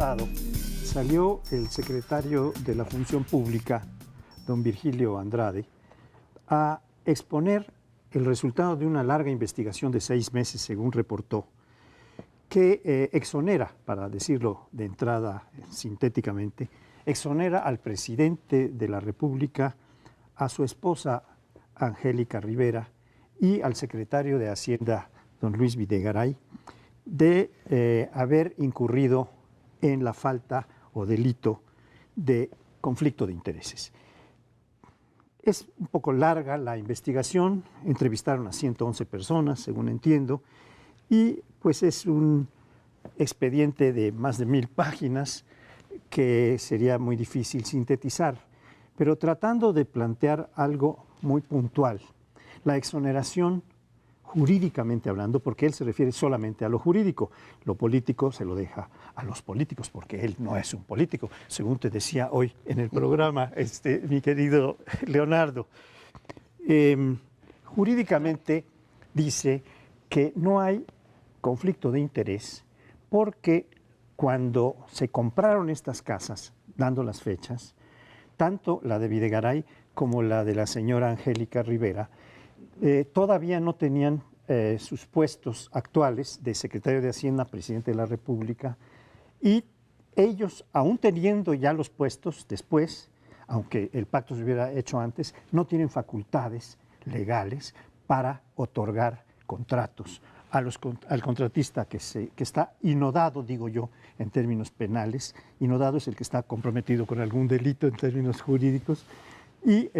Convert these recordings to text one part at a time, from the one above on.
pasado salió el secretario de la Función Pública, don Virgilio Andrade, a exponer el resultado de una larga investigación de 6 meses, según reportó, que exonera, para decirlo de entrada sintéticamente, exonera al presidente de la República, a su esposa Angélica Rivera y al secretario de Hacienda, don Luis Videgaray, de haber incurrido en la falta o delito de conflicto de intereses. Es un poco larga la investigación, entrevistaron a 111 personas, según entiendo, y pues es un expediente de más de 1000 páginas que sería muy difícil sintetizar, pero tratando de plantear algo muy puntual, la exoneración jurídicamente hablando, porque él se refiere solamente a lo jurídico, lo político se lo deja a los políticos, porque él no es un político, según te decía hoy en el programa, mi querido Leonardo. Jurídicamente dice que no hay conflicto de interés porque cuando se compraron estas casas, dando las fechas, tanto la de Videgaray como la de la señora Angélica Rivera, todavía no tenían sus puestos actuales de secretario de Hacienda, presidente de la República, y ellos, aún teniendo ya los puestos después, aunque el pacto se hubiera hecho antes, no tienen facultades legales para otorgar contratos al contratista que está inodado, digo yo, en términos penales. Inodado es el que está comprometido con algún delito en términos jurídicos. Y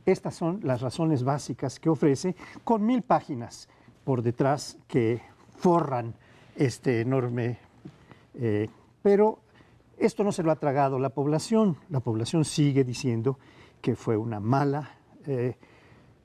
estas son las razones básicas que ofrece, con 1000 páginas por detrás que forran este enorme... pero esto no se lo ha tragado la población. La población sigue diciendo que fue una mala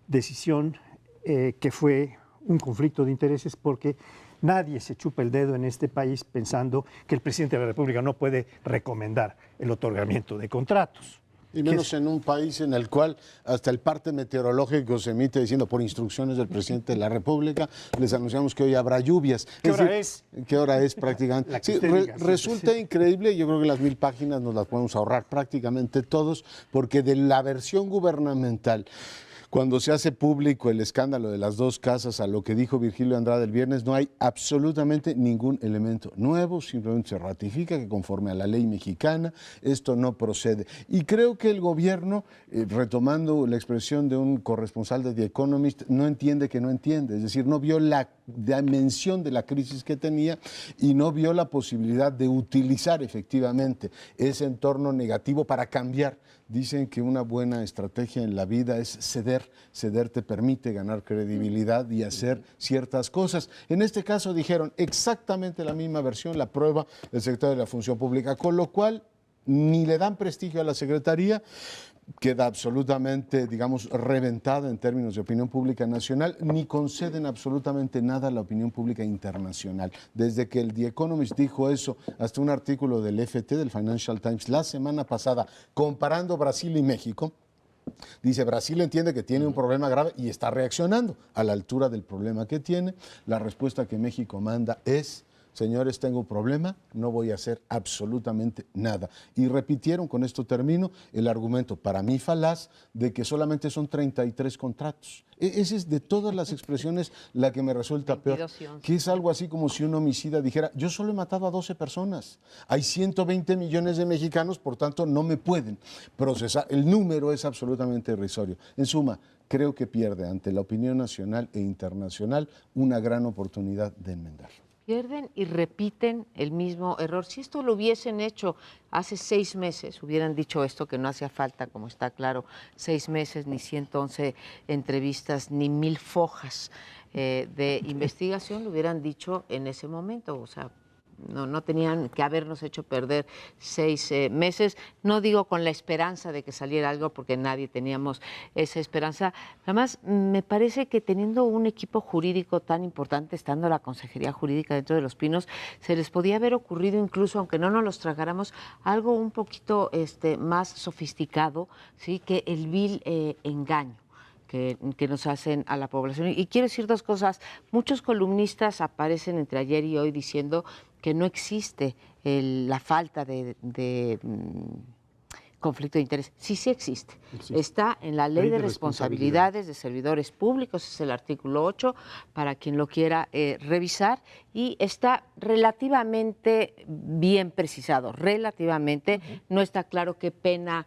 decisión, que fue un conflicto de intereses, porque nadie se chupa el dedo en este país pensando que el presidente de la República no puede recomendar el otorgamiento de contratos. Y menos en un país en el cual hasta el parte meteorológico se emite diciendo por instrucciones del presidente de la República, les anunciamos que hoy habrá lluvias. ¿Qué hora es? ¿Qué hora es prácticamente? Sí, resulta increíble, yo creo que las 1000 páginas nos las podemos ahorrar prácticamente todos, porque de la versión gubernamental, cuando se hace público el escándalo de las 2 casas, a lo que dijo Virgilio Andrade el viernes, no hay absolutamente ningún elemento nuevo, simplemente se ratifica que conforme a la ley mexicana esto no procede. Y creo que el gobierno, retomando la expresión de un corresponsal de The Economist, no entiende que no entiende, es decir, no vio la dimensión de la crisis que tenía y no vio la posibilidad de utilizar efectivamente ese entorno negativo para cambiar. Dicen que una buena estrategia en la vida es ceder. Ceder te permite ganar credibilidad y hacer ciertas cosas. En este caso dijeron exactamente la misma versión, la prueba del secretario de la Función Pública, con lo cual ni le dan prestigio a la Secretaría, queda absolutamente, digamos, reventada en términos de opinión pública nacional, ni conceden absolutamente nada a la opinión pública internacional. Desde que el The Economist dijo eso, hasta un artículo del FT, del Financial Times, la semana pasada, comparando Brasil y México, dice, Brasil entiende que tiene un problema grave y está reaccionando a la altura del problema que tiene. La respuesta que México manda es: señores, tengo un problema, no voy a hacer absolutamente nada. Y repitieron, con esto termino, el argumento para mí falaz de que solamente son 33 contratos. Esa es de todas las expresiones la que me resulta peor, que es algo así como si un homicida dijera, yo solo he matado a 12 personas, hay 120 millones de mexicanos, por tanto no me pueden procesar. El número es absolutamente irrisorio. En suma, creo que pierde ante la opinión nacional e internacional una gran oportunidad de enmendar. Pierden y repiten el mismo error. Si esto lo hubiesen hecho hace 6 meses, hubieran dicho esto, que no hacía falta, como está claro, 6 meses, ni 111 entrevistas, ni 1000 fojas de investigación, lo hubieran dicho en ese momento. O sea, no tenían que habernos hecho perder 6 meses. No digo con la esperanza de que saliera algo, porque nadie teníamos esa esperanza. Además, me parece que teniendo un equipo jurídico tan importante, estando la Consejería Jurídica dentro de Los Pinos, se les podía haber ocurrido incluso, aunque no nos los tragáramos, algo un poquito más sofisticado, ¿sí?, que el vil engaño que nos hacen a la población. Y quiero decir 2 cosas. Muchos columnistas aparecen entre ayer y hoy diciendo que no existe la falta de conflicto de interés. Sí, sí existe. Está en la Ley de Responsabilidades de Servidores Públicos, es el artículo 8, para quien lo quiera revisar, y está relativamente bien precisado, relativamente. No está claro qué pena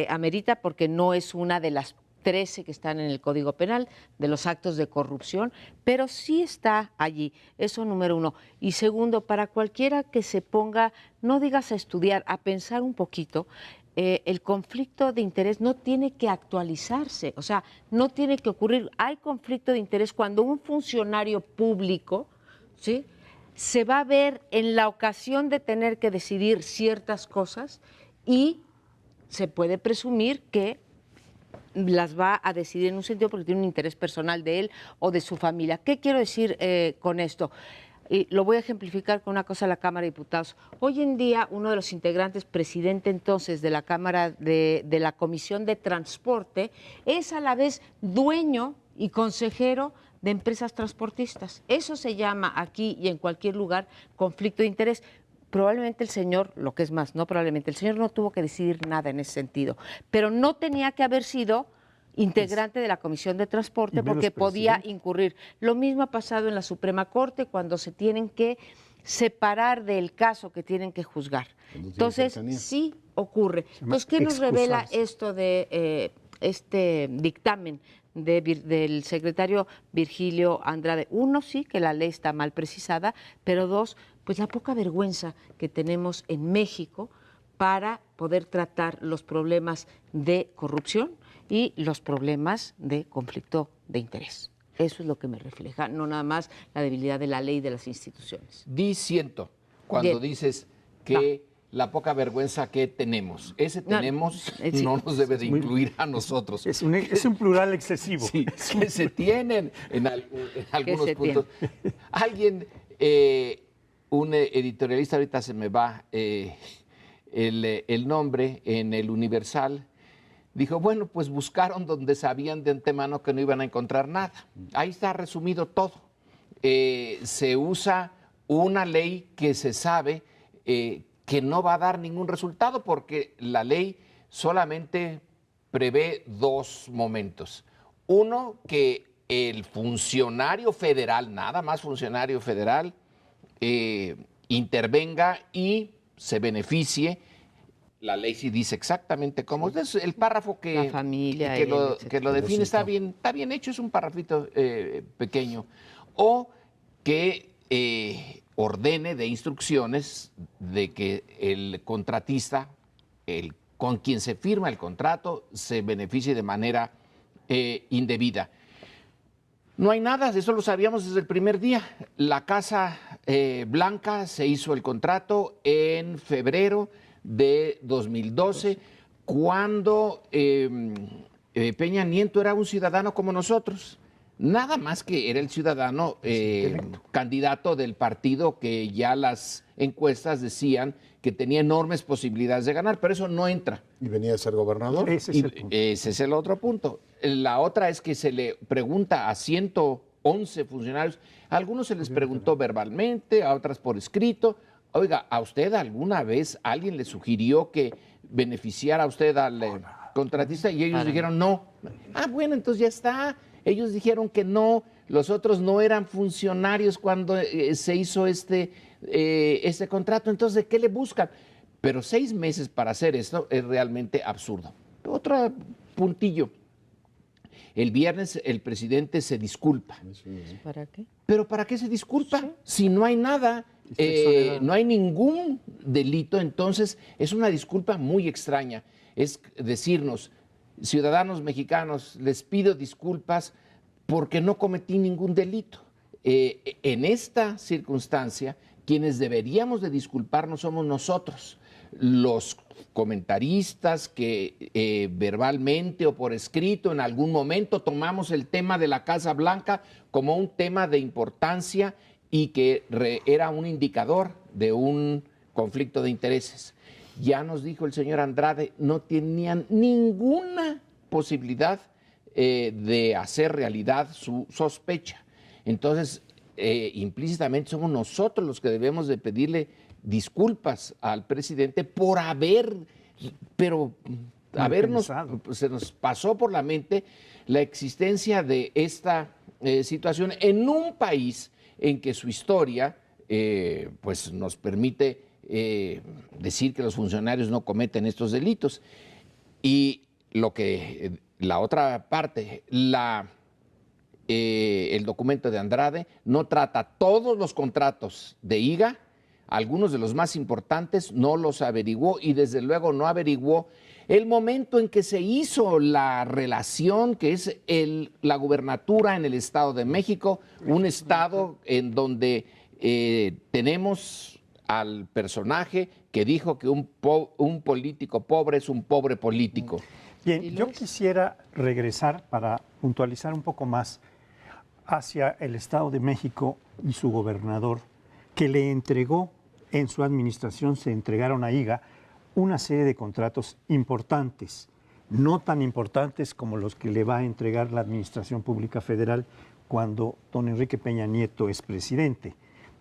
amerita, porque no es una de las 13 que están en el Código Penal de los actos de corrupción, pero sí está allí. Eso número uno. Y segundo, para cualquiera que se ponga, no digas a estudiar, a pensar un poquito, el conflicto de interés no tiene que actualizarse, o sea, no tiene que ocurrir. Hay conflicto de interés cuando un funcionario público, ¿sí?, se va a ver en la ocasión de tener que decidir ciertas cosas y se puede presumir que las va a decidir en un sentido porque tiene un interés personal de él o de su familia. ¿Qué quiero decir con esto? Y lo voy a ejemplificar con una cosa de la Cámara de Diputados. Hoy en día, uno de los integrantes, presidente entonces de la Cámara de la Comisión de Transporte, es a la vez dueño y consejero de empresas transportistas. Eso se llama aquí y en cualquier lugar conflicto de interés. Probablemente el señor, lo que es más, no probablemente, el señor no tuvo que decidir nada en ese sentido, pero no tenía que haber sido integrante de la Comisión de Transporte porque podía incurrir. Lo mismo ha pasado en la Suprema Corte cuando se tienen que separar del caso que tienen que juzgar. Entonces, sí ocurre. Entonces, ¿qué nos revela esto de este dictamen del secretario Virgilio Andrade? Uno, sí, que la ley está mal precisada, pero dos, pues la poca vergüenza que tenemos en México para poder tratar los problemas de corrupción y los problemas de conflicto de interés. Eso es lo que me refleja, no nada más la debilidad de la ley y de las instituciones. Disiento cuando dices que la poca vergüenza que tenemos. Ese tenemos no nos debe de incluir a nosotros. Es un plural excesivo. Sí, que se tienen en algunos puntos. Alguien, un editorialista, ahorita se me va el nombre, en el Universal, dijo, bueno, pues buscaron donde sabían de antemano que no iban a encontrar nada. Ahí está resumido todo. Se usa una ley que se sabe que no va a dar ningún resultado porque la ley solamente prevé dos momentos. Uno, que el funcionario federal, nada más funcionario federal, intervenga y se beneficie. La ley sí dice exactamente cómo es. El párrafo que, la familia que lo define está bien hecho, es un párrafito pequeño. O que ordene de instrucciones de que el contratista, con quien se firma el contrato, se beneficie de manera indebida. No hay nada, eso lo sabíamos desde el primer día. La Casa Blanca se hizo el contrato en febrero de 2012, cuando Peña Nieto era un ciudadano como nosotros. Nada más que era el ciudadano candidato del partido que ya las encuestas decían que tenía enormes posibilidades de ganar, pero eso no entra. ¿Y venía a ser gobernador? Ese es el otro punto. La otra es que se le pregunta a 111 funcionarios, a algunos se les preguntó verbalmente, a otras por escrito. Oiga, ¿a usted alguna vez alguien le sugirió que beneficiara a usted al contratista? Y ellos dijeron no. Ah, bueno, entonces ya está. Ellos dijeron que no, los otros no eran funcionarios cuando se hizo este contrato, entonces ¿de qué le buscan? Pero 6 meses para hacer esto es realmente absurdo. Otro puntillo. El viernes el presidente se disculpa. ¿Para qué? ¿Pero para qué se disculpa? Si no hay nada, no hay ningún delito, entonces es una disculpa muy extraña. Es decirnos, ciudadanos mexicanos, les pido disculpas porque no cometí ningún delito. En esta circunstancia, quienes deberíamos de disculparnos somos nosotros, los comentaristas que verbalmente o por escrito en algún momento tomamos el tema de la Casa Blanca como un tema de importancia y que era un indicador de un conflicto de intereses. Ya nos dijo el señor Andrade, no tenían ninguna posibilidad de hacer realidad su sospecha. Entonces, implícitamente somos nosotros los que debemos de pedirle disculpas al presidente por se nos pasó por la mente la existencia de esta situación en un país en que su historia pues nos permite decir que los funcionarios no cometen estos delitos. Y la otra parte, el documento de Andrade no trata todos los contratos de IGA, algunos de los más importantes no los averiguó y desde luego no averiguó el momento en que se hizo la relación, que es la gubernatura en el Estado de México, un estado en donde tenemos al personaje que dijo que un político pobre es un pobre político. Bien, yo quisiera regresar para puntualizar un poco más hacia el Estado de México y su gobernador, que le entregó, en su administración se entregaron a IGA una serie de contratos importantes, no tan importantes como los que le va a entregar la Administración Pública Federal cuando don Enrique Peña Nieto es presidente.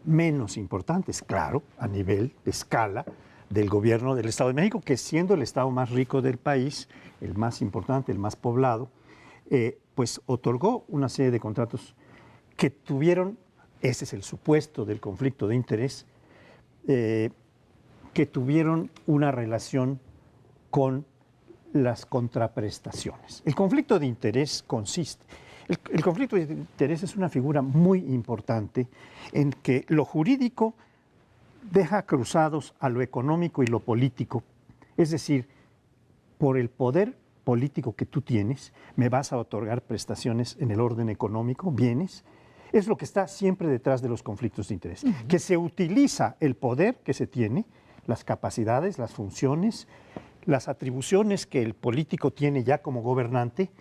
Menos importantes, claro, a nivel de escala del gobierno del Estado de México, que siendo el estado más rico del país, el más importante, el más poblado, pues otorgó una serie de contratos que tuvieron, ese es el supuesto del conflicto de interés, que tuvieron una relación con las contraprestaciones. El conflicto de interés consiste, el conflicto de interés es una figura muy importante en que lo jurídico deja cruzados a lo económico y lo político, es decir, por el poder político que tú tienes, me vas a otorgar prestaciones en el orden económico, bienes. Es lo que está siempre detrás de los conflictos de interés, que se utiliza el poder que se tiene, las capacidades, las funciones, las atribuciones que el político tiene ya como gobernante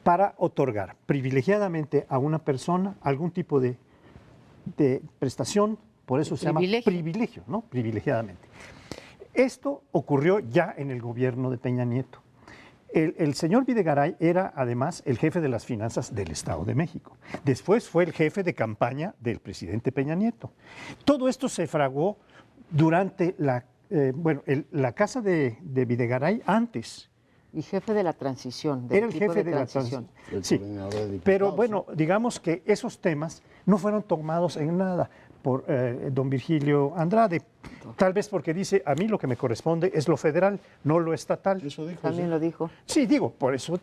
para otorgar privilegiadamente a una persona algún tipo de prestación, por eso se llama privilegio, ¿no? Privilegiadamente. Esto ocurrió ya en el gobierno de Peña Nieto. El señor Videgaray era además el jefe de las finanzas del Estado de México. Después fue el jefe de campaña del presidente Peña Nieto. Todo esto se fraguó durante la casa de Videgaray antes. Y jefe de la transición. Era el jefe de la transición. Sí, pero bueno, digamos que esos temas no fueron tomados en nada por don Virgilio Andrade. Tal vez porque dice, a mí lo que me corresponde es lo federal, no lo estatal. Eso dijo. También lo dijo. Sí, digo, por eso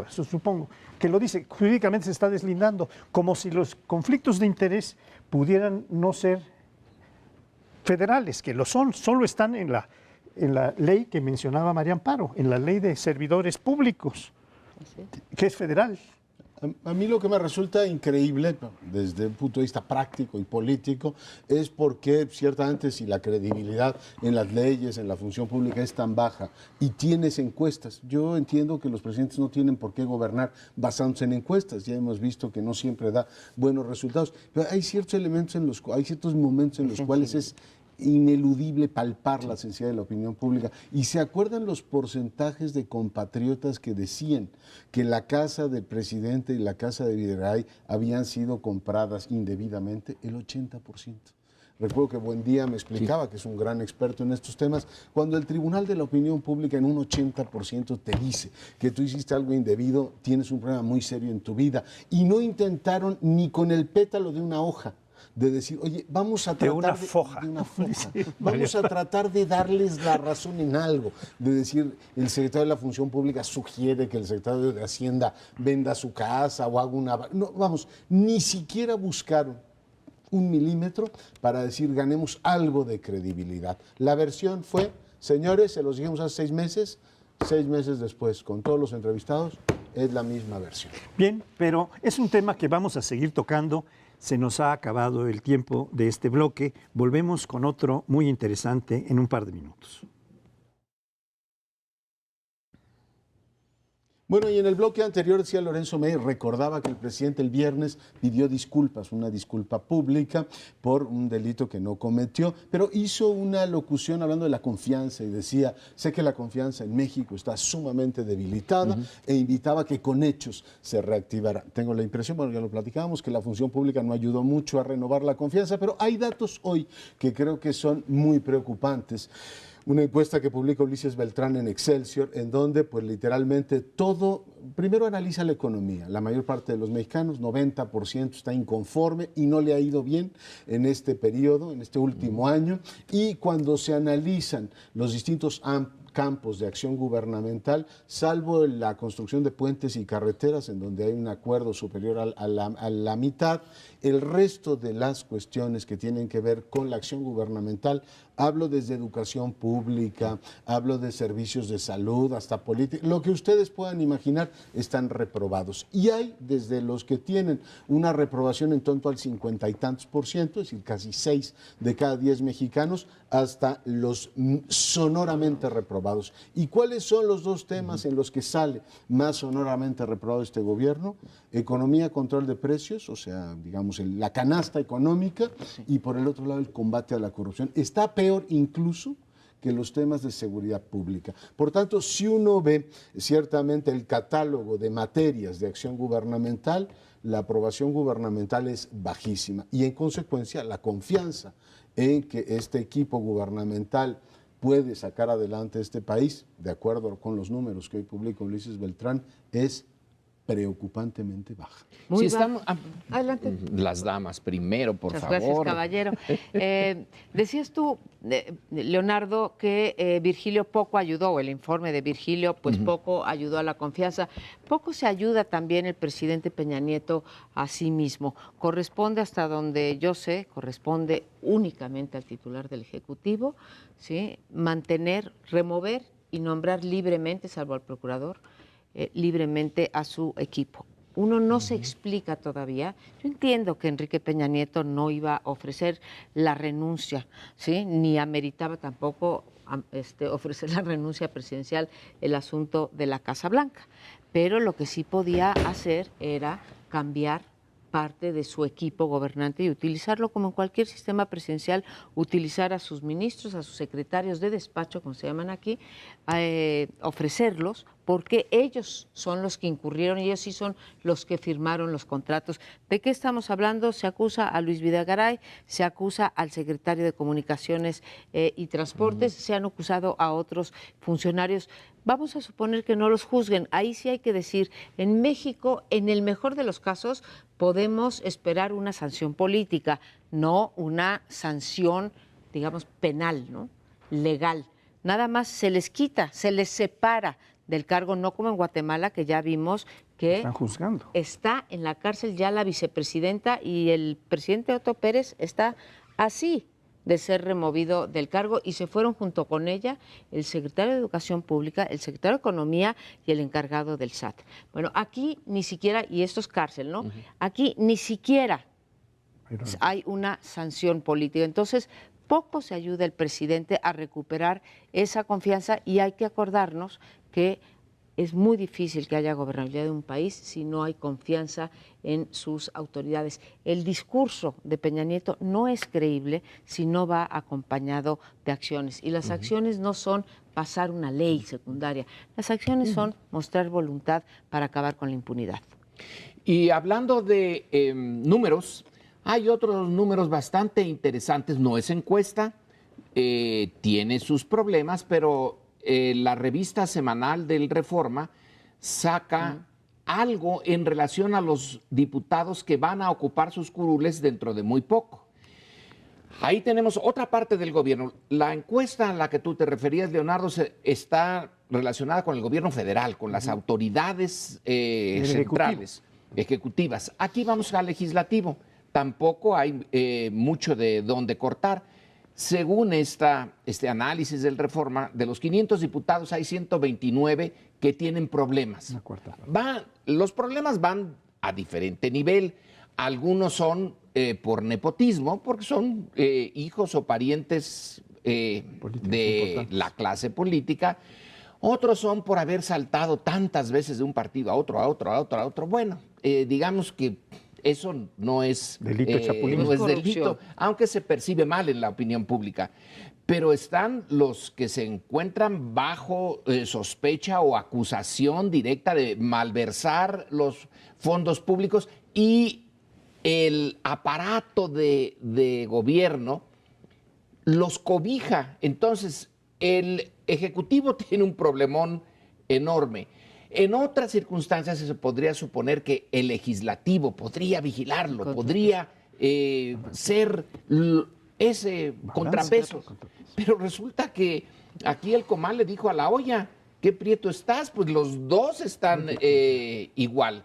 supongo que lo dice. Jurídicamente se está deslindando, como si los conflictos de interés pudieran no ser federales, que lo son, solo están en la ley que mencionaba María Amparo, en la ley de servidores públicos, que es federal. A mí lo que me resulta increíble desde un punto de vista práctico y político es porque ciertamente si la credibilidad en las leyes, en la función pública es tan baja y tienes encuestas, yo entiendo que los presidentes no tienen por qué gobernar basándose en encuestas, ya hemos visto que no siempre da buenos resultados, pero hay ciertos elementos hay ciertos momentos en los cuales es ineludible palpar la sensibilidad de la opinión pública. ¿Y se acuerdan los porcentajes de compatriotas que decían que la casa del presidente y la casa de Videgaray habían sido compradas indebidamente? El 80%. Recuerdo que Buendía me explicaba, que es un gran experto en estos temas, cuando el Tribunal de la Opinión Pública en un 80% te dice que tú hiciste algo indebido, tienes un problema muy serio en tu vida. Y no intentaron ni con el pétalo de una hoja de decir, oye, vamos a tratar de una foja. Vamos a tratar de darles la razón en algo, de decir, el secretario de la Función Pública sugiere que el secretario de Hacienda venda su casa o haga una... No, vamos, ni siquiera buscaron un milímetro para decir, ganemos algo de credibilidad. La versión fue, señores, se los dijimos hace 6 meses después, con todos los entrevistados, es la misma versión. Bien, pero es un tema que vamos a seguir tocando. Se nos ha acabado el tiempo de este bloque. Volvemos con otro muy interesante en un par de minutos. Bueno, y en el bloque anterior decía Lorenzo May, recordaba que el presidente el viernes pidió disculpas, una disculpa pública por un delito que no cometió, pero hizo una locución hablando de la confianza y decía, sé que la confianza en México está sumamente debilitada e invitaba a que con hechos se reactivara. Tengo la impresión, bueno, ya lo platicábamos, que la función pública no ayudó mucho a renovar la confianza, pero hay datos hoy que creo que son muy preocupantes. Una encuesta que publica Ulises Beltrán en Excelsior, en donde pues literalmente todo, primero analiza la economía. La mayor parte de los mexicanos, 90%, está inconforme y no le ha ido bien en este periodo, en este último año. Y cuando se analizan los distintos campos de acción gubernamental, salvo la construcción de puentes y carreteras, en donde hay un acuerdo superior a la mitad, el resto de las cuestiones que tienen que ver con la acción gubernamental, hablo desde educación pública, hablo de servicios de salud, hasta política, lo que ustedes puedan imaginar, están reprobados. Y hay desde los que tienen una reprobación en torno al 50 y tantos %, es decir, casi 6 de cada 10 mexicanos, hasta los sonoramente reprobados. ¿Y cuáles son los dos temas en los que sale más sonoramente reprobado este gobierno? Economía, control de precios, o sea, digamos, la canasta económica, y por el otro lado el combate a la corrupción. Está peor incluso que los temas de seguridad pública. Por tanto, si uno ve ciertamente el catálogo de materias de acción gubernamental, la aprobación gubernamental es bajísima y en consecuencia la confianza en que este equipo gubernamental puede sacar adelante este país, de acuerdo con los números que hoy publica Ulises Beltrán, es preocupantemente baja. Muy baja. Adelante. Las damas primero, por favor. Gracias, caballero. Decías tú, Leonardo, que Virgilio poco ayudó, el informe de Virgilio, pues poco ayudó a la confianza. Poco se ayuda también el presidente Peña Nieto a sí mismo. Corresponde, hasta donde yo sé, corresponde únicamente al titular del Ejecutivo, ¿sí? Mantener, remover y nombrar libremente, salvo al procurador, libremente a su equipo. Uno no se explica todavía. Yo entiendo que Enrique Peña Nieto no iba a ofrecer la renuncia, ¿sí? Ni ameritaba tampoco ofrecer la renuncia presidencial, el asunto de la Casa Blanca. Pero lo que sí podía hacer era cambiar parte de su equipo gobernante y utilizarlo como en cualquier sistema presidencial, utilizar a sus ministros, a sus secretarios de despacho, como se llaman aquí, ofrecerlos, porque ellos son los que incurrieron, ellos sí son los que firmaron los contratos. ¿De qué estamos hablando? Se acusa a Luis Videgaray, se acusa al secretario de Comunicaciones y Transportes, se han acusado a otros funcionarios. Vamos a suponer que no los juzguen. Ahí sí hay que decir, en México, en el mejor de los casos, podemos esperar una sanción política, no una sanción, digamos, penal, ¿no? Legal. Nada más se les quita, se les separa del cargo, no como en Guatemala, que ya vimos que están juzgando. Está en la cárcel ya la vicepresidenta y el presidente Otto Pérez está así de ser removido del cargo y se fueron junto con ella el secretario de Educación Pública, el secretario de Economía y el encargado del SAT. Bueno, aquí ni siquiera, y esto es cárcel, ¿no? Aquí ni siquiera hay una sanción política. Entonces, poco se ayuda el presidente a recuperar esa confianza y hay que acordarnos que es muy difícil que haya gobernabilidad de un país si no hay confianza en sus autoridades. El discurso de Peña Nieto no es creíble si no va acompañado de acciones. Y las acciones no son pasar una ley secundaria. Las acciones son mostrar voluntad para acabar con la impunidad. Y hablando de números, hay otros números bastante interesantes. No es encuesta, tiene sus problemas, pero la revista semanal del Reforma saca algo en relación a los diputados que van a ocupar sus curules dentro de muy poco. Ahí tenemos otra parte del gobierno. La encuesta a la que tú te referías, Leonardo, está relacionada con el gobierno federal, con las autoridades centrales, ejecutivas. Aquí vamos al legislativo. Tampoco hay mucho de dónde cortar. Según este análisis del Reforma, de los 500 diputados hay 129 que tienen problemas. Los problemas van a diferente nivel. Algunos son por nepotismo, porque son hijos o parientes de la clase política. Otros son por haber saltado tantas veces de un partido a otro, a otro, a otro, a otro. Bueno, digamos que eso no es delito chapulín. No es delito, aunque se percibe mal en la opinión pública. Pero están los que se encuentran bajo sospecha o acusación directa de malversar los fondos públicos, y el aparato de gobierno los cobija. Entonces, el Ejecutivo tiene un problemón enorme. En otras circunstancias se podría suponer que el Legislativo podría vigilarlo, podría ser ese contrapeso. Pero resulta que aquí el Comal le dijo a la olla: ¿qué prieto estás? Pues los dos están igual.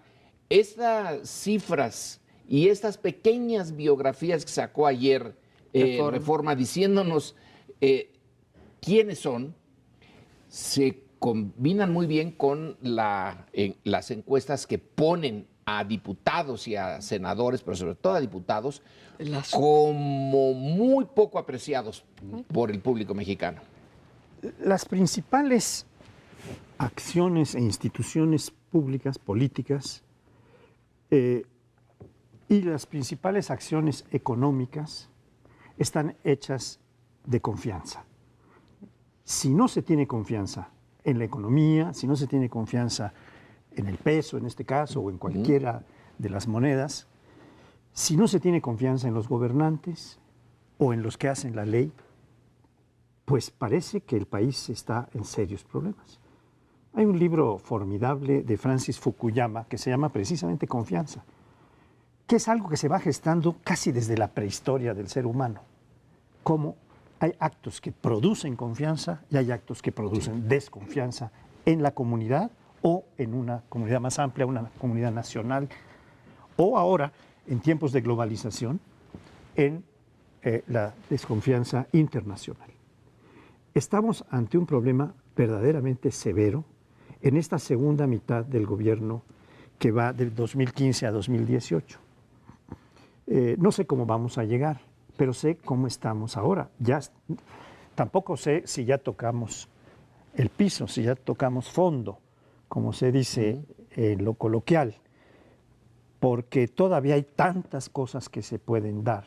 Estas cifras y estas pequeñas biografías que sacó ayer Reforma diciéndonos quiénes son, se combinan muy bien con las encuestas que ponen a diputados y a senadores, pero sobre todo a diputados, como muy poco apreciados por el público mexicano. Las principales acciones e instituciones públicas, políticas, y las principales acciones económicas están hechas de confianza. Si no se tiene confianza en la economía, si no se tiene confianza en el peso, en este caso, o en cualquiera de las monedas, si no se tiene confianza en los gobernantes o en los que hacen la ley, pues parece que el país está en serios problemas. Hay un libro formidable de Francis Fukuyama que se llama precisamente Confianza, que es algo que se va gestando casi desde la prehistoria del ser humano. Cómo hay actos que producen confianza y hay actos que producen desconfianza en la comunidad o en una comunidad más amplia, una comunidad nacional, o ahora, en tiempos de globalización, en la desconfianza internacional. Estamos ante un problema verdaderamente severo en esta segunda mitad del gobierno que va del 2015 a 2018. No sé cómo vamos a llegar, pero sé cómo estamos ahora. Tampoco sé si ya tocamos el piso, si ya tocamos fondo, como se dice en lo coloquial, porque todavía hay tantas cosas que se pueden dar,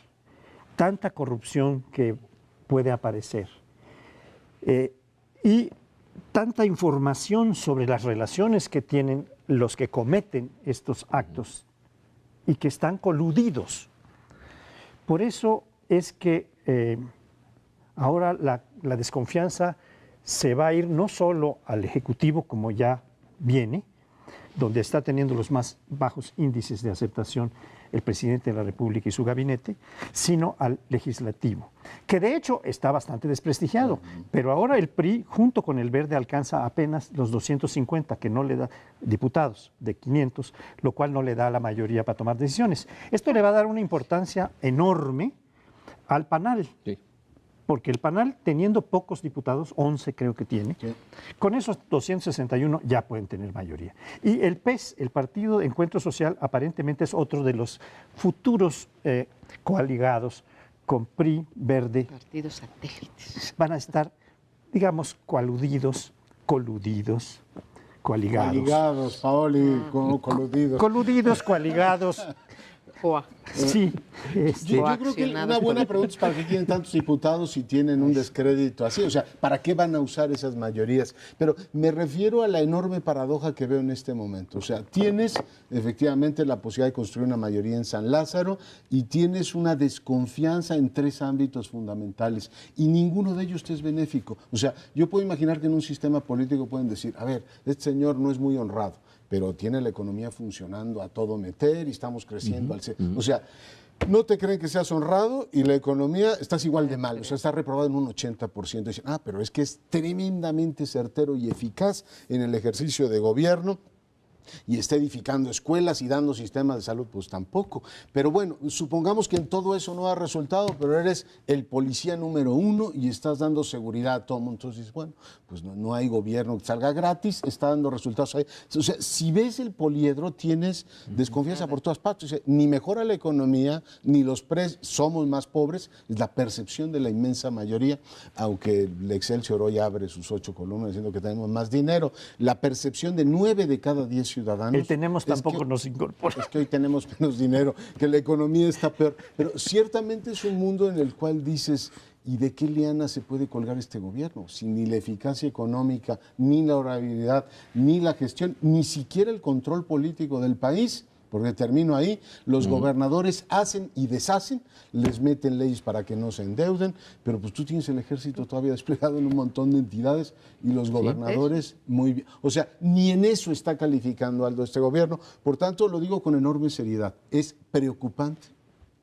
tanta corrupción que puede aparecer, y tanta información sobre las relaciones que tienen los que cometen estos actos y que están coludidos. Por eso es que ahora la desconfianza se va a ir no solo al Ejecutivo, como ya viene, donde está teniendo los más bajos índices de aceptación el presidente de la República y su gabinete, sino al Legislativo, que de hecho está bastante desprestigiado, pero ahora el PRI junto con el Verde alcanza apenas los 250, que no le da diputados de 500, lo cual no le da la mayoría para tomar decisiones. Esto le va a dar una importancia enorme al PANAL. Sí. Porque el PANAL, teniendo pocos diputados, 11 creo que tiene, con esos 261 ya pueden tener mayoría. Y el PES, el Partido de Encuentro Social, aparentemente es otro de los futuros coaligados con PRI, Verde. Partidos satélites. Van a estar, digamos, coludidos, coaligados. Coaligados, Paoli, coludidos. Coludidos, coaligados. Sí. Yo creo que una buena pregunta es: ¿para qué quieren tantos diputados si tienen un descrédito así? O sea, ¿para qué van a usar esas mayorías? Pero me refiero a la enorme paradoja que veo en este momento. O sea, tienes efectivamente la posibilidad de construir una mayoría en San Lázaro y tienes una desconfianza en tres ámbitos fundamentales y ninguno de ellos te es benéfico. O sea, yo puedo imaginar que en un sistema político pueden decir: a ver, este señor no es muy honrado, pero tiene la economía funcionando a todo meter y estamos creciendo O sea, no te creen que seas honrado y la economía estás igual de mal, o sea, está reprobado en un 80%. Dicen: pero es que es tremendamente certero y eficaz en el ejercicio de gobierno y está edificando escuelas y dando sistemas de salud, pues tampoco. Pero bueno, supongamos que en todo eso no ha resultado, pero eres el policía número 1 y estás dando seguridad a todo el mundo. Entonces, bueno, pues no hay gobierno que salga gratis, está dando resultados ahí. O sea, si ves el poliedro, tienes desconfianza por todas partes. O sea, ni mejora la economía, ni los precios, somos más pobres, es la percepción de la inmensa mayoría, aunque el Excelsior hoy abre sus 8 columnas diciendo que tenemos más dinero. La percepción de 9 de cada 10 ciudadanos. El tenemos tampoco nos incorpora. Es que hoy tenemos menos dinero, que la economía está peor. Pero ciertamente es un mundo en el cual dices, ¿y de qué liana se puede colgar este gobierno? Si ni la eficacia económica, ni la orabilidad, ni la gestión, ni siquiera el control político del país. Porque termino ahí, los gobernadores hacen y deshacen, les meten leyes para que no se endeuden, pero pues tú tienes el ejército todavía desplegado en un montón de entidades y los gobernadores muy bien. O sea, ni en eso está calificando Aldo este gobierno. Por tanto, lo digo con enorme seriedad, es preocupante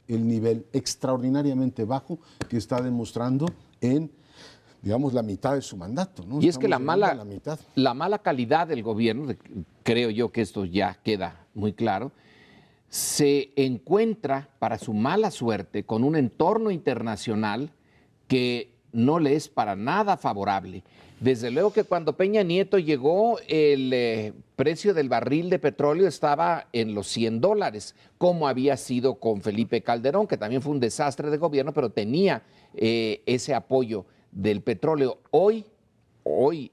el nivel extraordinariamente bajo que está demostrando en, digamos, la mitad de su mandato, ¿no? Y es que la mala calidad del gobierno, creo yo que esto ya queda muy claro, se encuentra para su mala suerte con un entorno internacional que no le es para nada favorable. Desde luego que cuando Peña Nieto llegó, el precio del barril de petróleo estaba en los $100, como había sido con Felipe Calderón, que también fue un desastre de gobierno, pero tenía ese apoyo del petróleo. Hoy,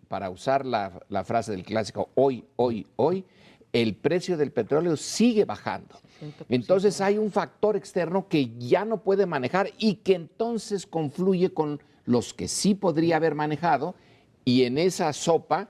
para usar la frase del clásico, hoy, el precio del petróleo sigue bajando. Entonces hay un factor externo que ya no puede manejar y que entonces confluye con los que sí podría haber manejado, y en esa sopa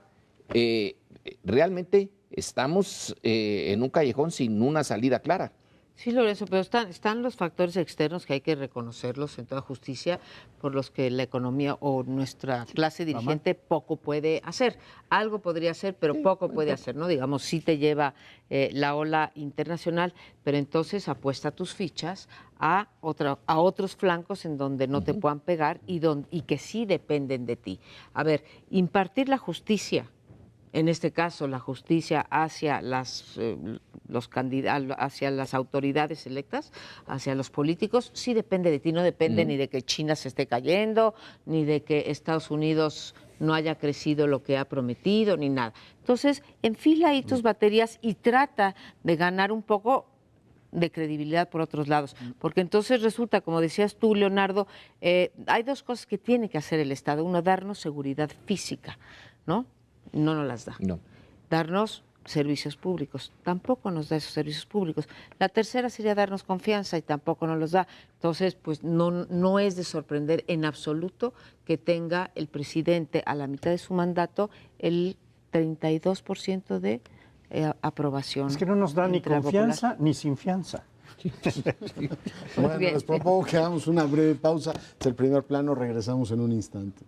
realmente estamos en un callejón sin una salida clara. Sí, Lorenzo, pero están los factores externos que hay que reconocerlos en toda justicia, por los que la economía o nuestra clase dirigente poco puede hacer. Algo podría hacer, pero poco puede hacer, ¿no? Digamos, sí te lleva la ola internacional, pero entonces apuesta tus fichas a otros flancos en donde no te puedan pegar y que sí dependen de ti. A ver, impartir la justicia, en este caso la justicia hacia hacia las autoridades electas, hacia los políticos, sí depende de ti, no depende ni de que China se esté cayendo, ni de que Estados Unidos no haya crecido lo que ha prometido, ni nada. Entonces, enfila ahí tus baterías y trata de ganar un poco de credibilidad por otros lados, porque entonces resulta, como decías tú, Leonardo, hay dos cosas que tiene que hacer el Estado. Uno, darnos seguridad física, ¿no? No nos las da. No. Darnos servicios públicos, tampoco nos da esos servicios públicos. La tercera sería darnos confianza y tampoco nos los da. Entonces, pues no es de sorprender en absoluto que tenga el presidente a la mitad de su mandato el 32% de aprobación. Es que no nos da ni confianza ni sin fianza. Bueno, les propongo que hagamos una breve pausa. Es el primer plano, regresamos en un instante.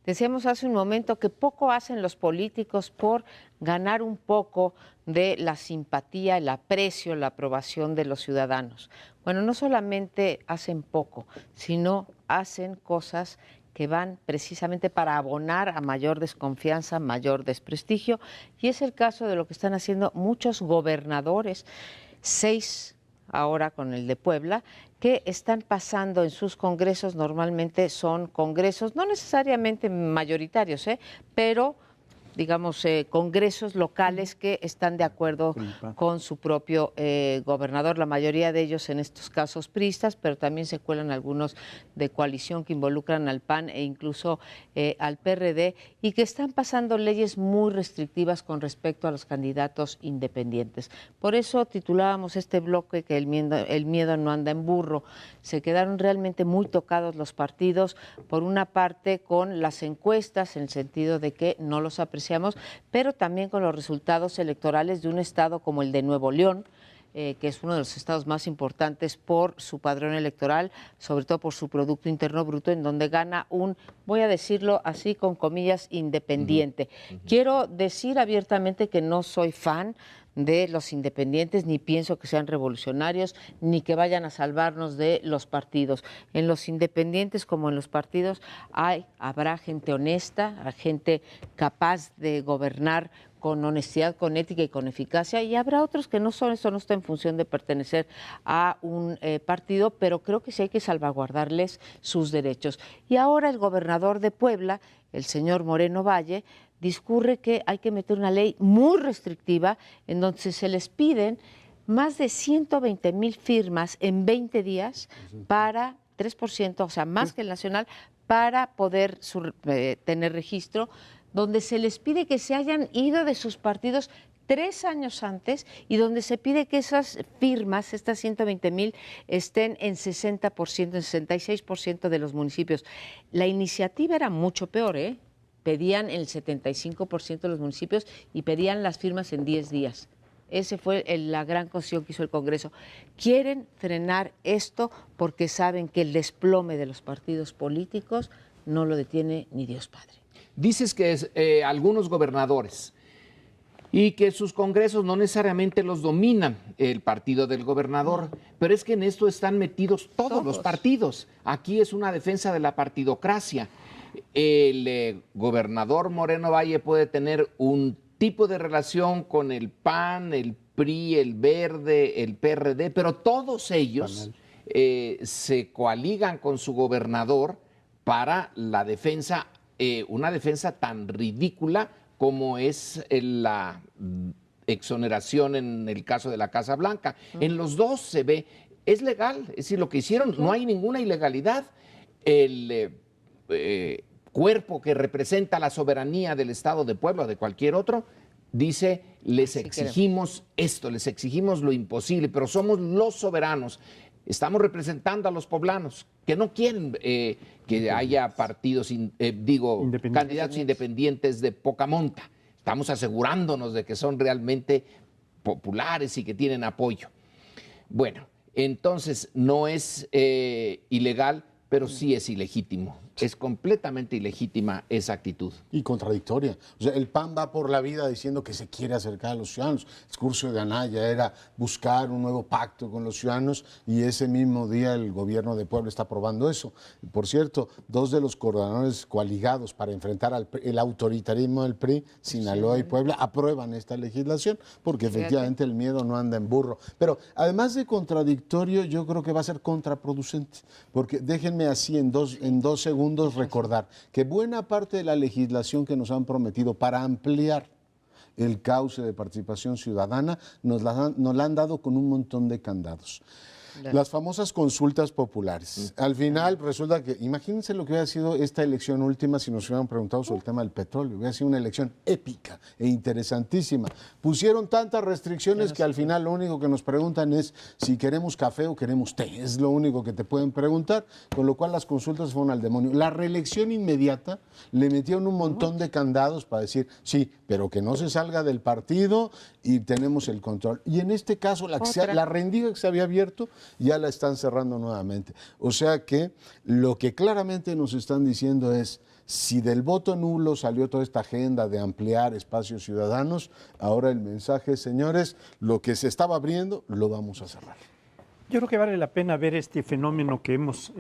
Decíamos hace un momento que poco hacen los políticos por ganar un poco de la simpatía, el aprecio, la aprobación de los ciudadanos. Bueno, no solamente hacen poco, sino hacen cosas que van precisamente para abonar a mayor desconfianza, mayor desprestigio, y es el caso de lo que están haciendo muchos gobernadores, 6 ahora con el de Puebla, que están pasando en sus congresos. Normalmente son congresos no necesariamente mayoritarios, pero digamos congresos locales que están de acuerdo con su propio gobernador, la mayoría de ellos en estos casos priistas, pero también se cuelan algunos de coalición que involucran al PAN e incluso al PRD, y que están pasando leyes muy restrictivas con respecto a los candidatos independientes. Por eso titulábamos este bloque que el miedo no anda en burro. Se quedaron realmente muy tocados los partidos, por una parte con las encuestas, en el sentido de que no los apreciamos, pero también con los resultados electorales de un estado como el de Nuevo León, que es uno de los estados más importantes por su padrón electoral, sobre todo por su Producto Interno Bruto, en donde gana un, voy a decirlo así con comillas, independiente. Quiero decir abiertamente que no soy fan de los independientes, ni pienso que sean revolucionarios, ni que vayan a salvarnos de los partidos. En los independientes como en los partidos habrá gente honesta, gente capaz de gobernar con honestidad, con ética y con eficacia, y habrá otros que no son, eso no está en función de pertenecer a un partido, pero creo que sí hay que salvaguardarles sus derechos. Y ahora el gobernador de Puebla, el señor Moreno Valle, discurre que hay que meter una ley muy restrictiva en donde se les piden más de 120,000 firmas en 20 días para 3%, o sea, más que el nacional, para poder tener registro, donde se les pide que se hayan ido de sus partidos 3 años antes y donde se pide que esas firmas, estas 120,000, estén en 60%, en 66% de los municipios. La iniciativa era mucho peor, ¿eh? Pedían el 75% de los municipios y pedían las firmas en 10 días. Esa fue la gran concesión que hizo el Congreso. Quieren frenar esto porque saben que el desplome de los partidos políticos no lo detiene ni Dios Padre. Dices que algunos gobernadores y que sus congresos no necesariamente los dominan el partido del gobernador, pero es que en esto están metidos todos los partidos. Aquí es una defensa de la partidocracia. El gobernador Moreno Valle puede tener un tipo de relación con el PAN, el PRI, el Verde, el PRD, pero todos ellos se coaligan con su gobernador para la defensa, una defensa tan ridícula como es la exoneración en el caso de la Casa Blanca. En los dos se ve, es legal, es decir, lo que hicieron, no hay ninguna ilegalidad. El cuerpo que representa la soberanía del Estado de Puebla o de cualquier otro, dice, les exigimos esto, les exigimos lo imposible, pero somos los soberanos. Estamos representando a los poblanos que no quieren que haya partidos, candidatos independientes de poca monta. Estamos asegurándonos de que son realmente populares y que tienen apoyo. Bueno, entonces no es ilegal, pero sí es ilegítimo. Es completamente ilegítima esa actitud. Y contradictoria. O sea, el PAN va por la vida diciendo que se quiere acercar a los ciudadanos. El discurso de Anaya era buscar un nuevo pacto con los ciudadanos y ese mismo día el gobierno de Puebla está aprobando eso. Por cierto, 2 de los coordinadores coaligados para enfrentar el autoritarismo del PRI, Sinaloa y Puebla, aprueban esta legislación porque efectivamente el miedo no anda en burro. Pero además de contradictorio, yo creo que va a ser contraproducente. Porque déjenme así en dos segundos recordar que buena parte de la legislación que nos han prometido para ampliar el cauce de participación ciudadana nos la han dado con un montón de candados. Las famosas consultas populares. Al final resulta que, imagínense lo que hubiera sido esta elección última si nos hubieran preguntado sobre el tema del petróleo. Hubiera sido una elección épica e interesantísima. Pusieron tantas restricciones que al final lo único que nos preguntan es si queremos café o queremos té. Es lo único que te pueden preguntar, con lo cual las consultas fueron al demonio. La reelección inmediata le metieron un montón de candados para decir, sí, pero que no se salga del partido y tenemos el control. Y en este caso, la rendija que se había abierto, ya la están cerrando nuevamente. O sea que lo que claramente nos están diciendo es, si del voto nulo salió toda esta agenda de ampliar espacios ciudadanos, ahora el mensaje es, señores, lo que se estaba abriendo, lo vamos a cerrar. Yo creo que vale la pena ver este fenómeno que hemos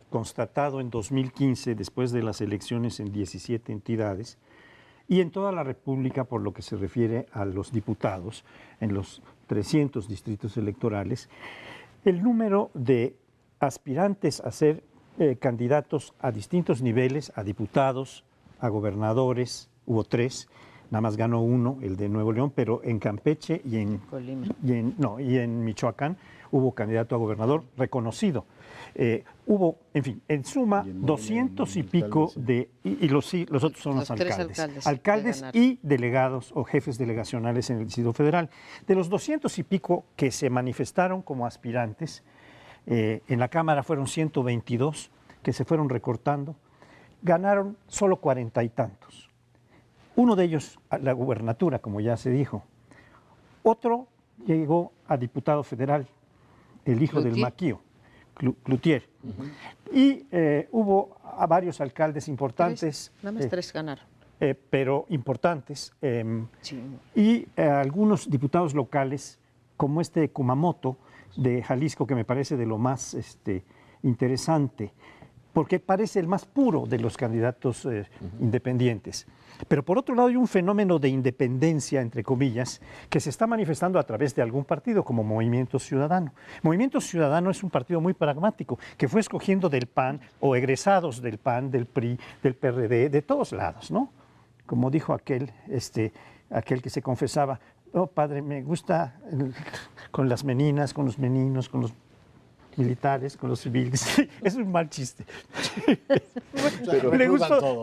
constatado en 2015, después de las elecciones en 17 entidades, y en toda la República por lo que se refiere a los diputados, en los 300 distritos electorales, el número de aspirantes a ser candidatos a distintos niveles, a diputados, a gobernadores, hubo 3, nada más ganó 1, el de Nuevo León, pero en Campeche y en Michoacán hubo candidato a gobernador reconocido. Hubo, en fin, en suma, 200 y pico de, y los otros son los alcaldes. Alcaldes y delegados o jefes delegacionales en el Distrito Federal. De los 200 y pico que se manifestaron como aspirantes, en la Cámara fueron 122 que se fueron recortando, ganaron solo 40 y tantos. Uno de ellos a la gubernatura, como ya se dijo. Otro llegó a diputado federal, el hijo del Maquío. Cloutier. Y hubo a varios alcaldes importantes. Nada más 3 ganaron. pero importantes. Sí. Y algunos diputados locales, como este de Kumamoto, de Jalisco, que me parece de lo más interesante, porque parece el más puro de los candidatos independientes. Pero por otro lado hay un fenómeno de independencia, entre comillas, que se está manifestando a través de algún partido, como Movimiento Ciudadano. Movimiento Ciudadano es un partido muy pragmático, que fue escogiendo del PAN o egresados del PAN, del PRI, del PRD, de todos lados, ¿no? Como dijo aquel que se confesaba, oh, padre, me gusta con las meninas, con los meninos, con los militares, con los civiles. Es un mal chiste. Pero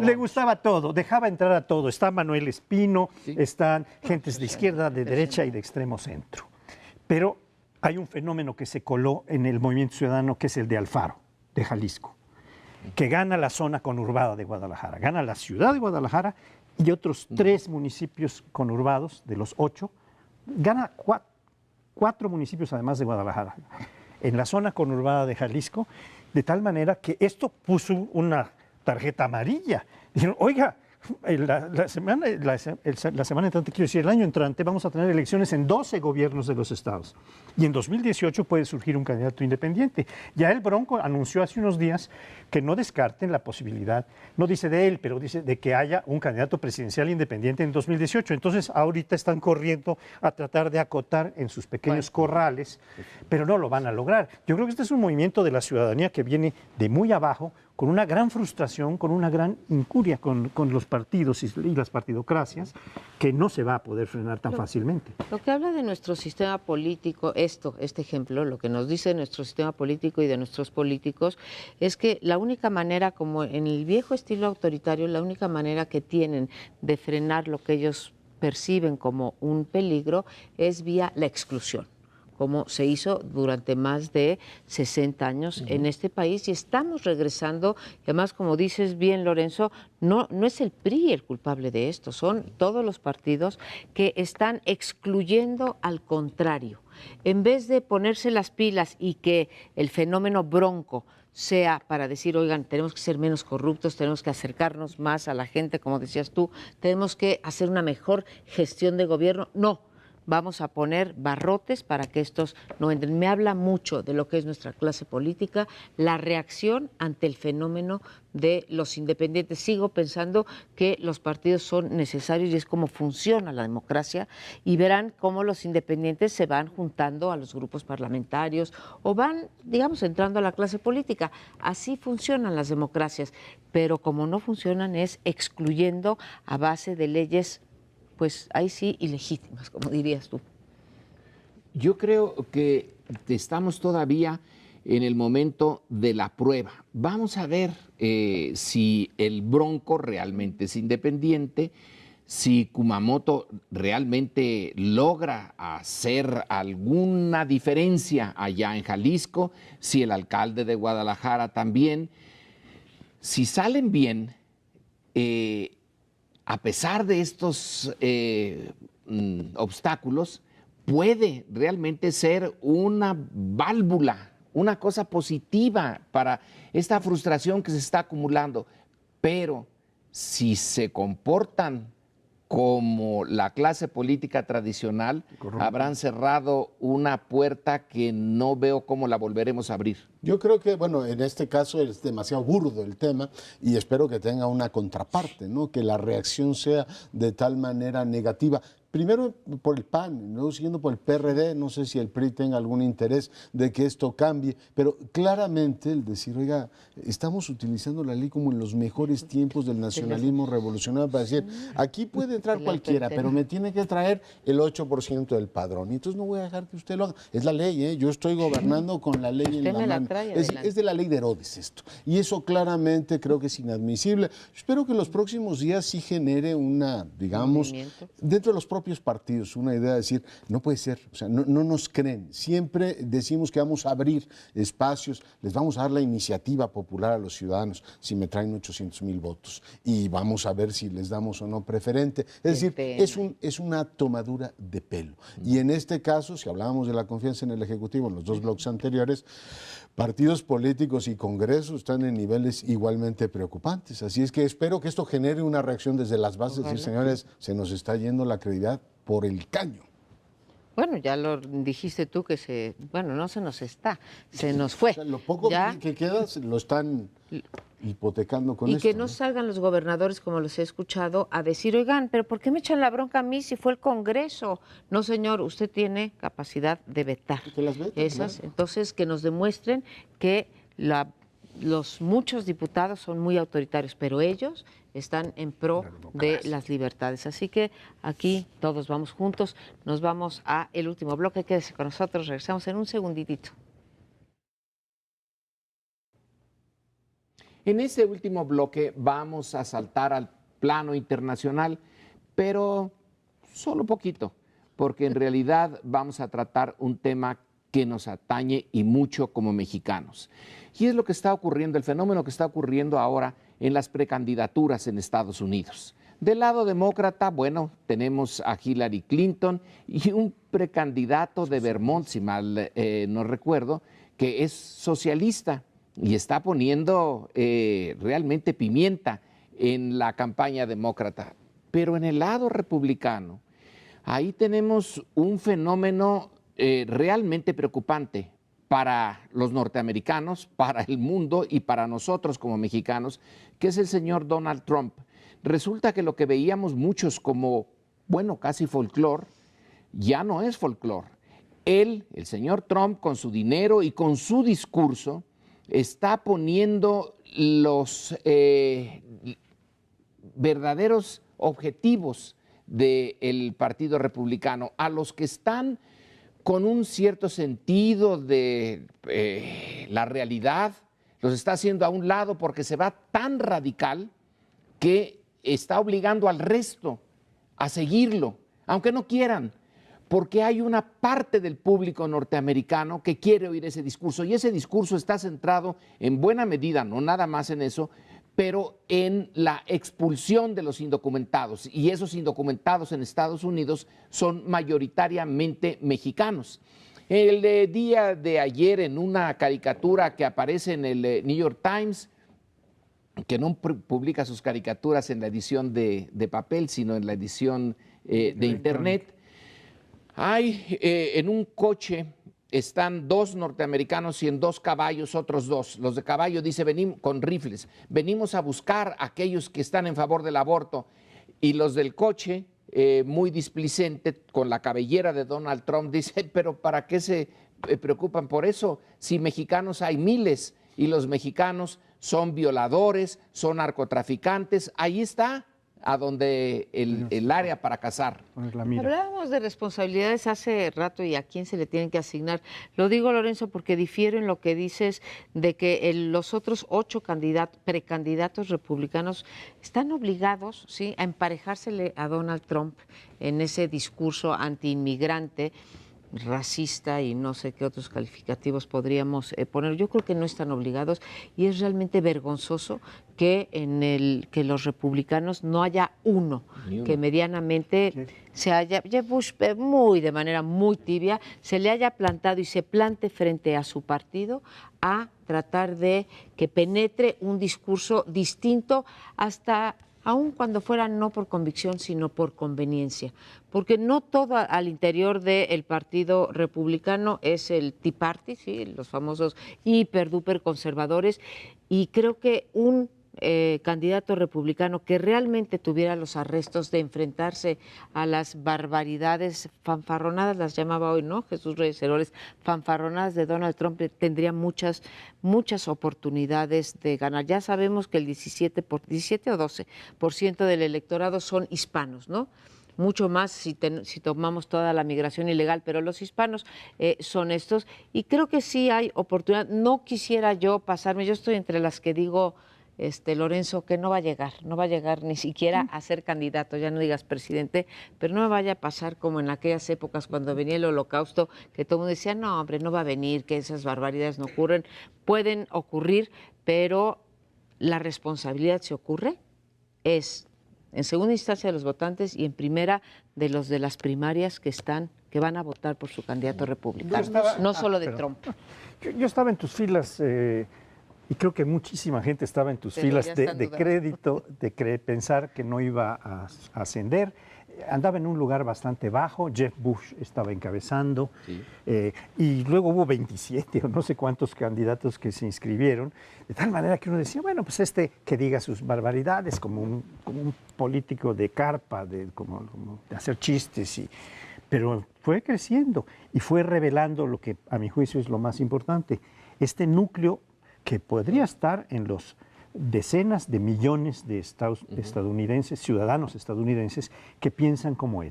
le gustaba todo, dejaba entrar a todo. Está Manuel Espino, sí, están gentes de izquierda, de derecha y de extremo centro. Pero hay un fenómeno que se coló en el Movimiento Ciudadano, que es el de Alfaro, de Jalisco, que gana la zona conurbada de Guadalajara, gana la ciudad de Guadalajara y otros 3 municipios conurbados, de los 8, gana 4 municipios además de Guadalajara, en la zona conurbada de Jalisco, de tal manera que esto puso una tarjeta amarilla. Dijeron, oiga, la semana entrante, quiero decir, el año entrante, vamos a tener elecciones en 12 gobiernos de los estados. Y en 2018 puede surgir un candidato independiente. Ya el Bronco anunció hace unos días que no descarten la posibilidad, no dice de él, pero dice de que haya un candidato presidencial independiente en 2018. Entonces, ahorita están corriendo a tratar de acotar en sus pequeños corrales, pero no lo van a lograr. Yo creo que este es un movimiento de la ciudadanía que viene de muy abajo, con una gran frustración, con una gran incuria con los partidos y las partidocracias, que no se va a poder frenar tan fácilmente. Lo que habla de nuestro sistema político, este ejemplo, lo que nos dice nuestro sistema político y de nuestros políticos, es que la única manera, como en el viejo estilo autoritario, la única manera que tienen de frenar lo que ellos perciben como un peligro es vía la exclusión, como se hizo durante más de 60 años en este país, y estamos regresando, y además, como dices bien, Lorenzo, no es el PRI el culpable de esto, son todos los partidos que están excluyendo al contrario. En vez de ponerse las pilas y que el fenómeno Bronco sea para decir, oigan, tenemos que ser menos corruptos, tenemos que acercarnos más a la gente, como decías tú, tenemos que hacer una mejor gestión de gobierno, no. Vamos a poner barrotes para que estos no entren. Me habla mucho de lo que es nuestra clase política, la reacción ante el fenómeno de los independientes. Sigo pensando que los partidos son necesarios y es como funciona la democracia, y verán cómo los independientes se van juntando a los grupos parlamentarios o van, digamos, entrando a la clase política. Así funcionan las democracias, pero como no funcionan es excluyendo a base de leyes, pues ahí sí, ilegítimas, como dirías tú. Yo creo que estamos todavía en el momento de la prueba. Vamos a ver si el Bronco realmente es independiente, si Kumamoto realmente logra hacer alguna diferencia allá en Jalisco, si el alcalde de Guadalajara también. Si salen bien, a pesar de estos obstáculos, puede realmente ser una válvula, una cosa positiva para esta frustración que se está acumulando. Pero si se comportan como la clase política tradicional, habrán cerrado una puerta que no veo cómo la volveremos a abrir. Yo creo que, bueno, en este caso es demasiado burdo el tema y espero que tenga una contraparte, ¿no? Que la reacción sea de tal manera negativa. Primero por el PAN, luego siguiendo por el PRD, no sé si el PRI tenga algún interés de que esto cambie, pero claramente el decir, oiga, estamos utilizando la ley como en los mejores tiempos del nacionalismo revolucionario para decir, aquí puede entrar cualquiera, pero me tiene que traer el 8% del padrón, y entonces no voy a dejar que usted lo haga. Es la ley, ¿eh? Yo estoy gobernando con la ley en la mano. Es de la ley de Herodes esto, y eso claramente creo que es inadmisible. Espero que en los próximos días sí genere una, digamos, dentro de los propios partidos, una idea de decir, no puede ser, o sea, no nos creen, siempre decimos que vamos a abrir espacios, les vamos a dar la iniciativa popular a los ciudadanos si me traen 800,000 votos y vamos a ver si les damos o no preferente, es decir, es una tomadura de pelo. Y en este caso, si hablábamos de la confianza en el Ejecutivo en los dos bloques anteriores, partidos políticos y congresos están en niveles igualmente preocupantes. Así es que espero que esto genere una reacción desde las bases. Y señores, se nos está yendo la credibilidad por el caño. Bueno, ya lo dijiste tú que no se nos está, se nos fue. O sea, lo poco que queda lo están hipotecando con esto. Y que no salgan los gobernadores, como los he escuchado, a decir, oigan, pero ¿por qué me echan la bronca a mí si fue el Congreso? No, señor, usted tiene capacidad de vetar. Que las veten, esas. Claro. Entonces, que nos demuestren que los muchos diputados son muy autoritarios, pero ellos están en pro de las libertades. Así que aquí todos vamos juntos, nos vamos a el último bloque. Quédese con nosotros, regresamos en un segunditito. En este último bloque vamos a saltar al plano internacional, pero solo poquito, porque en realidad vamos a tratar un tema que nos atañe y mucho como mexicanos. Y es lo que está ocurriendo, el fenómeno que está ocurriendo ahora en las precandidaturas en Estados Unidos. Del lado demócrata, bueno, tenemos a Hillary Clinton y un precandidato de Vermont, si mal no recuerdo, que es socialista y está poniendo realmente pimienta en la campaña demócrata. Pero en el lado republicano, ahí tenemos un fenómeno realmente preocupante para los norteamericanos, para el mundo y para nosotros como mexicanos, que es el señor Donald Trump. Resulta que lo que veíamos muchos como, bueno, casi folclore, ya no es folclore. Él, el señor Trump, con su dinero y con su discurso, está poniendo los verdaderos objetivos del Partido Republicano, a los que están con un cierto sentido de la realidad, los está haciendo a un lado porque se va tan radical que está obligando al resto a seguirlo, aunque no quieran, porque hay una parte del público norteamericano que quiere oír ese discurso, y ese discurso está centrado en buena medida, no nada más en eso, pero en la expulsión de los indocumentados, y esos indocumentados en Estados Unidos son mayoritariamente mexicanos. El día de ayer, en una caricatura que aparece en el New York Times, que no publica sus caricaturas en la edición de papel, sino en la edición de Internet, hay en un coche están dos norteamericanos y en dos caballos otros dos. Los de caballo dice, venimos con rifles, venimos a buscar a aquellos que están en favor del aborto. Y los del coche, muy displicente, con la cabellera de Donald Trump, dice, pero ¿para qué se preocupan por eso? Si mexicanos hay miles y los mexicanos son violadores, son narcotraficantes, ahí está a donde el área para cazar. Hablábamos de responsabilidades hace rato y a quién se le tienen que asignar. Lo digo, Lorenzo, porque difiero en lo que dices de que los otros 8 precandidatos republicanos están obligados, ¿sí?, a emparejársele a Donald Trump en ese discurso antiinmigrante, racista y no sé qué otros calificativos podríamos poner. Yo creo que no están obligados y es realmente vergonzoso que que los republicanos no haya uno que medianamente se haya, ya Bush de manera muy tibia, se le haya plantado y se plante frente a su partido a tratar de que penetre un discurso distinto, hasta aun cuando fuera no por convicción, sino por conveniencia, porque no todo al interior del Partido Republicano es el Tea Party, ¿sí?, los famosos hiper duper conservadores, y creo que un candidato republicano que realmente tuviera los arrestos de enfrentarse a las barbaridades fanfarronadas, las llamaba hoy, ¿no?, Jesús Reyes Heroles, fanfarronadas de Donald Trump, tendría muchas oportunidades de ganar. Ya sabemos que el 17 o 12% del electorado son hispanos, ¿no? Mucho más si tomamos toda la migración ilegal, pero los hispanos son estos, y creo que sí hay oportunidad. No quisiera yo pasarme, yo estoy entre las que digo, Lorenzo, que no va a llegar ni siquiera a ser candidato, ya no digas presidente, pero no me vaya a pasar como en aquellas épocas cuando venía el Holocausto, que todo el mundo decía, no, hombre, no va a venir, que esas barbaridades no ocurren. Pueden ocurrir, pero la responsabilidad, si ocurre, es en segunda instancia de los votantes y en primera de los de las primarias que van a votar por su candidato republicano, no solo de Trump. Yo estaba en tus filas y creo que muchísima gente estaba en tus filas de crédito, de pensar que no iba a ascender. Andaba en un lugar bastante bajo, Jeb Bush estaba encabezando, sí. Y luego hubo 27 o no sé cuántos candidatos que se inscribieron, de tal manera que uno decía, bueno, pues que diga sus barbaridades como un político de carpa, como de hacer chistes, pero fue creciendo y fue revelando lo que a mi juicio es lo más importante, este núcleo que podría estar en los decenas de millones de estadounidenses, ciudadanos estadounidenses, que piensan como él,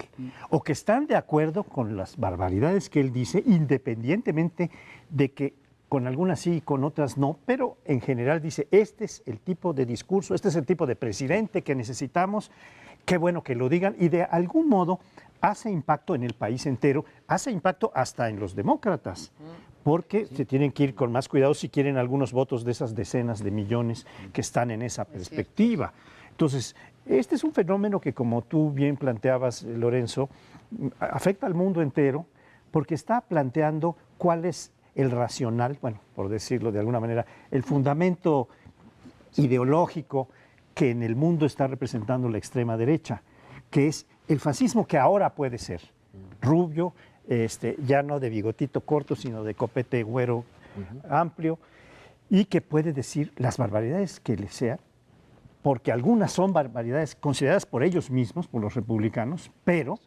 o que están de acuerdo con las barbaridades que él dice, independientemente de que con algunas sí y con otras no, pero en general dice, este es el tipo de discurso, este es el tipo de presidente que necesitamos, qué bueno que lo digan, y de algún modo hace impacto en el país entero, hace impacto hasta en los demócratas, porque se tienen que ir con más cuidado si quieren algunos votos de esas decenas de millones que están en esa perspectiva. Entonces, este es un fenómeno que, como tú bien planteabas, Lorenzo, afecta al mundo entero porque está planteando cuál es el racional, bueno, por decirlo de alguna manera, el fundamento ideológico que en el mundo está representando la extrema derecha, que es el fascismo que ahora puede ser rubio, ya no de bigotito corto, sino de copete güero amplio, y que puede decir las barbaridades que le sean, porque algunas son barbaridades consideradas por ellos mismos, por los republicanos, pero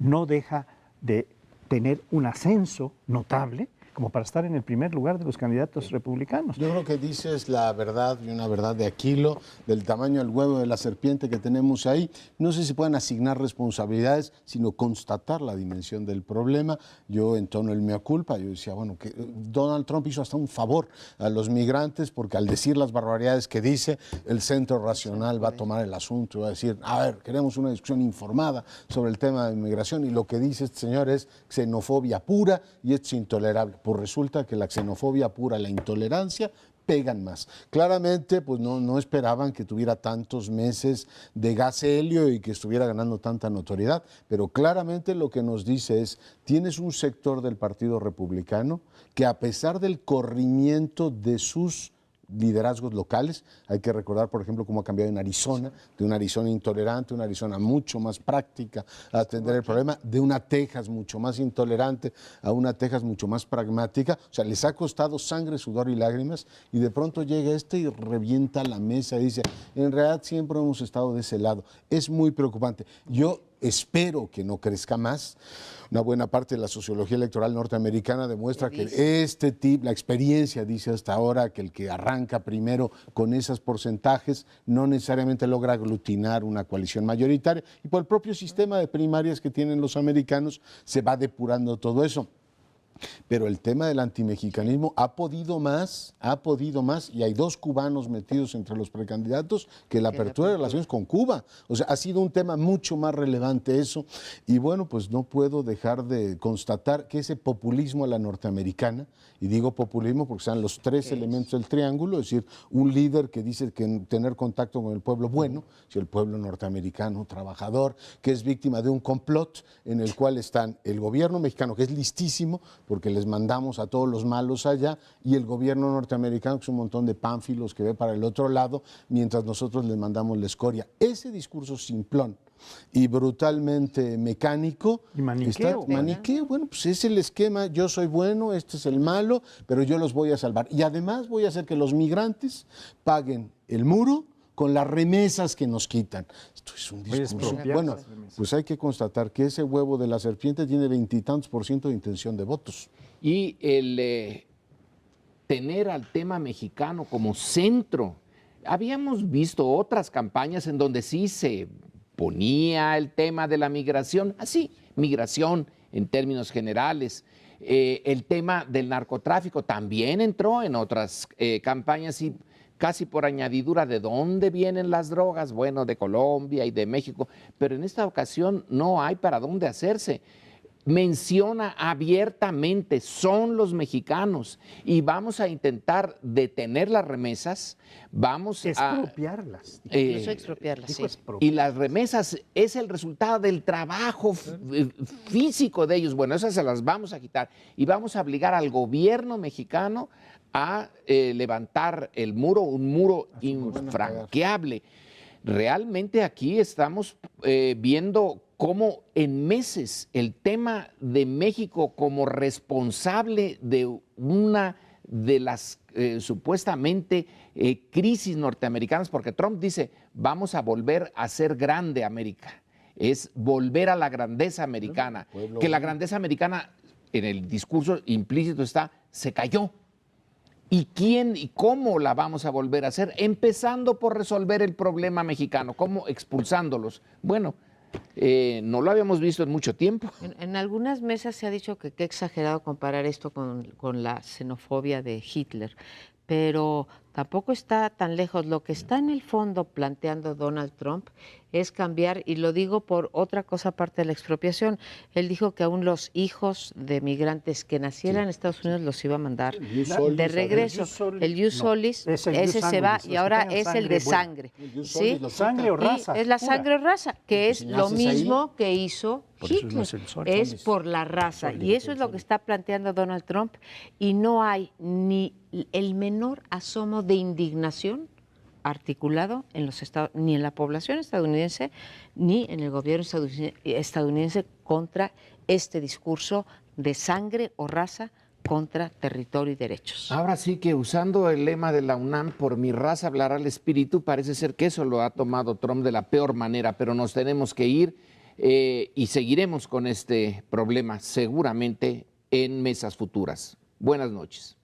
no deja de tener un ascenso notable como para estar en el primer lugar de los candidatos republicanos. Yo creo que dices la verdad, y una verdad de Aquilo, del tamaño del huevo de la serpiente que tenemos ahí. No sé si pueden asignar responsabilidades, sino constatar la dimensión del problema. Yo entono el mea culpa, yo decía, bueno, que Donald Trump hizo hasta un favor a los migrantes, porque al decir las barbaridades que dice, el centro racional va a tomar el asunto y va a decir, a ver, queremos una discusión informada sobre el tema de inmigración, y lo que dice este señor es xenofobia pura y es intolerable. Pues resulta que la xenofobia pura, la intolerancia, pegan más. Claramente, pues no esperaban que tuviera tantos meses de gas helio y que estuviera ganando tanta notoriedad, pero claramente lo que nos dice es, tienes un sector del Partido Republicano que a pesar del corrimiento de sus liderazgos locales, hay que recordar, por ejemplo, cómo ha cambiado en Arizona, de una Arizona intolerante, una Arizona mucho más práctica a atender el problema, de una Texas mucho más intolerante a una Texas mucho más pragmática. O sea, les ha costado sangre, sudor y lágrimas, y de pronto llega y revienta la mesa y dice, en realidad siempre hemos estado de ese lado. Es muy preocupante. Yo espero que no crezca más. Una buena parte de la sociología electoral norteamericana demuestra que la experiencia dice hasta ahora que el que arranca primero con esos porcentajes no necesariamente logra aglutinar una coalición mayoritaria, y por el propio sistema de primarias que tienen los americanos se va depurando todo eso. Pero el tema del antimexicanismo ha podido más, y hay 2 cubanos metidos entre los precandidatos, que la apertura de relaciones con Cuba. O sea, ha sido un tema mucho más relevante eso. Y bueno, pues no puedo dejar de constatar que ese populismo a la norteamericana, y digo populismo porque están los 3 elementos del triángulo, es decir, un líder que dice que tener contacto con el pueblo bueno, si el pueblo norteamericano trabajador, que es víctima de un complot en el cual están el gobierno mexicano, que es listísimo, porque les mandamos a todos los malos allá, y el gobierno norteamericano, que es un montón de pánfilos que ve para el otro lado, mientras nosotros les mandamos la escoria. Ese discurso simplón y brutalmente mecánico. Y maniqueo. Maniqueo, bueno, pues es el esquema, yo soy bueno, este es el malo, pero yo los voy a salvar. Y además voy a hacer que los migrantes paguen el muro con las remesas que nos quitan. Esto es un discurso. Bueno, pues hay que constatar que ese huevo de la serpiente tiene 20 y tantos % de intención de votos. Y el tener al tema mexicano como centro. Habíamos visto otras campañas en donde sí se ponía el tema de la migración, así, migración en términos generales. El tema del narcotráfico también entró en otras campañas, y casi por añadidura, ¿de dónde vienen las drogas? Bueno, de Colombia y de México, pero en esta ocasión no hay para dónde hacerse. menciona abiertamente, son los mexicanos, y vamos a intentar detener las remesas, vamos expropiarlas. Incluso expropiarlas, sí. Y las remesas es el resultado del trabajo físico de ellos. Bueno, esas se las vamos a quitar y vamos a obligar al gobierno mexicano a levantar el muro, un muro infranqueable. Realmente aquí estamos viendo cómo en meses el tema de México como responsable de una de las supuestamente crisis norteamericanas, porque Trump dice, vamos a volver a ser grande América, es volver a la grandeza americana, que la grandeza americana en el discurso implícito está, se cayó. ¿Y quién y cómo la vamos a volver a hacer? Empezando por resolver el problema mexicano, ¿cómo? Expulsándolos. Bueno, no lo habíamos visto en mucho tiempo. En algunas mesas se ha dicho que qué exagerado comparar esto con la xenofobia de Hitler, pero tampoco está tan lejos. Lo que está en el fondo planteando Donald Trump es cambiar, y lo digo por otra cosa aparte de la expropiación. Él dijo que aún los hijos de migrantes que nacieran en Estados Unidos los iba a mandar de regreso. El ius solis, ese se va y ahora es el de sangre. ¿Sí? ¿Sangre o raza? Es la sangre o raza, que es lo mismo que hizo Hitler. Es por la raza. Y eso es lo que está planteando Donald Trump, y no hay ni el menor asomo de indignación articulado en los estados, ni en la población estadounidense, ni en el gobierno estadounidense contra este discurso de sangre o raza contra territorio y derechos. Ahora sí que, usando el lema de la UNAM, por mi raza hablará el espíritu, parece ser que eso lo ha tomado Trump de la peor manera, pero nos tenemos que ir y seguiremos con este problema seguramente en mesas futuras. Buenas noches.